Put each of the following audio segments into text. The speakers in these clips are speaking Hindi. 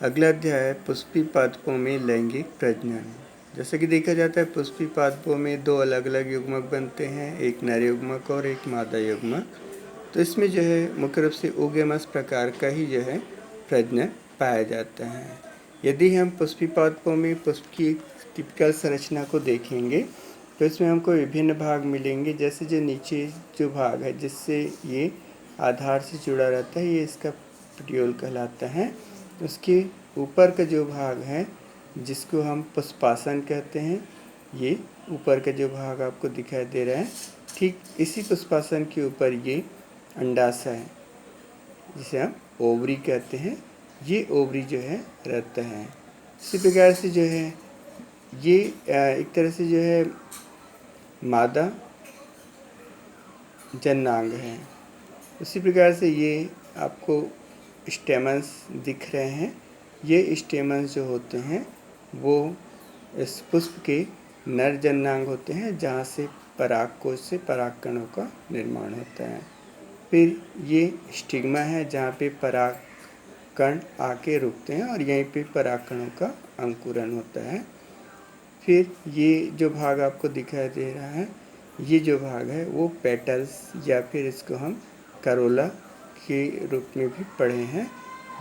अगला अध्याय है पुष्पी पादपों में लैंगिक प्रजनन। जैसे कि देखा जाता है पुष्पी पादपों में दो अलग अलग युग्मक बनते हैं, एक नर युग्मक और एक मादा युग्मक। तो इसमें जो है मुख्य रूप से ओगेमस प्रकार का ही जो है प्रजनन पाया जाता है। यदि हम पुष्पी पादपों में पुष्प की टिपिकल संरचना को देखेंगे तो इसमें हमको विभिन्न भाग मिलेंगे। जैसे जो नीचे जो भाग है जिससे ये आधार से जुड़ा रहता है, ये इसका पेटियोल कहलाता है। उसके ऊपर का जो भाग है जिसको हम पुष्पासन कहते हैं, ये ऊपर का जो भाग आपको दिखाई दे रहा है, ठीक इसी पुष्पासन के ऊपर ये अंडाशय है जिसे हम ओवरी कहते हैं। ये ओवरी जो है रहता है। इसी प्रकार से जो है ये एक तरह से जो है मादा जननांग है। उसी प्रकार से ये आपको स्टेमन्स दिख रहे हैं। ये स्टेमन्स जो होते हैं वो इस पुष्प के नर जननांग होते हैं, जहाँ से परागकोश से परागकणों का निर्माण होता है। फिर ये स्टिग्मा है जहाँ पे परागकण आके रुकते हैं और यहीं पे परागकणों का अंकुरण होता है। फिर ये जो भाग आपको दिखाई दे रहा है, ये जो भाग है वो पेटल्स या फिर इसको हम करोला के रूप में भी पढ़े हैं।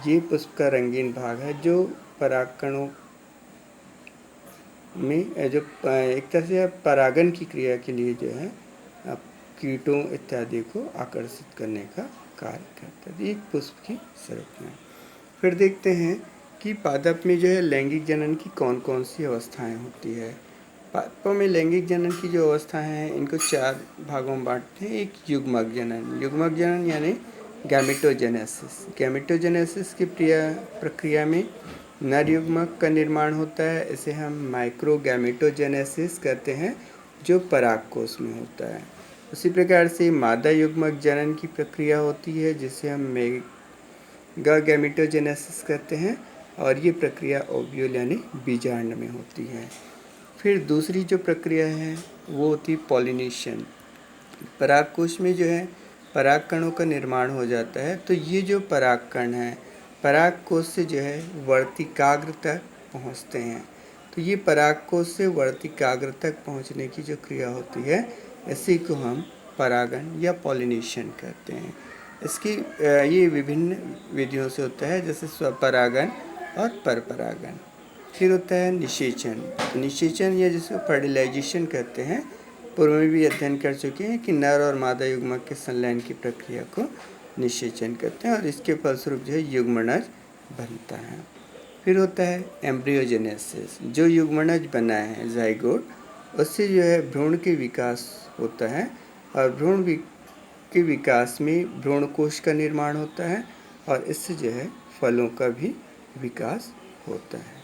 ये पुष्प का रंगीन भाग है जो परागकणों में जो एक तरह से परागन की क्रिया के लिए जो है कीटों इत्यादि को आकर्षित करने का कार्य करता है। एक पुष्प की संरचना। फिर देखते हैं कि पादप में जो है लैंगिक जनन की कौन कौन सी अवस्थाएं होती है। पादपों में लैंगिक जनन की जो अवस्थाएं हैं इनको 4 भागों में बांटते हैं। एक युग्मक जनन। युग्मक जनन यानी गैमेटोजेनेसिस। गैमेटोजेनेसिस की प्रक्रिया में नर युग्मक का निर्माण होता है। इसे हम माइक्रो गैमेटोजेनेसिस कहते हैं, जो परागकोश में होता है। उसी प्रकार से मादा युग्मक जनन की प्रक्रिया होती है जिसे हम मेगा गैमेटोजेनेसिस कहते हैं, और ये प्रक्रिया ओव्यूल यानी बीजांड में होती है। फिर दूसरी जो प्रक्रिया है वो होती है पॉलिनेशन। परागकोश में जो है परागकणों का निर्माण हो जाता है। तो ये जो परागकण हैं परागकोश से जो है वर्तिकाग्र तक पहुँचते हैं। तो ये परागकोश से वर्तिकाग्र तक पहुँचने की जो क्रिया होती है इसी को हम परागन या पॉलिनेशन कहते हैं। इसकी ये विभिन्न विधियों से होता है, जैसे स्वपरागन और परपरागन। फिर होता है निषेचन। निषेचन या जिसको फर्टिलाइजेशन कहते हैं, पूर्व में भी अध्ययन कर चुके हैं कि नर और मादा युग्मक के संलयन की प्रक्रिया को निषेचन कहते हैं और इसके फलस्वरूप जो है युग्मनज बनता है। फिर होता है एम्ब्रियोजेनेसिस। जो युग्मनज बना है ज़ाइगोट, उससे जो है भ्रूण के विकास होता है और भ्रूण के विकास में भ्रूणकोश का निर्माण होता है और इससे जो है फलों का भी विकास होता है।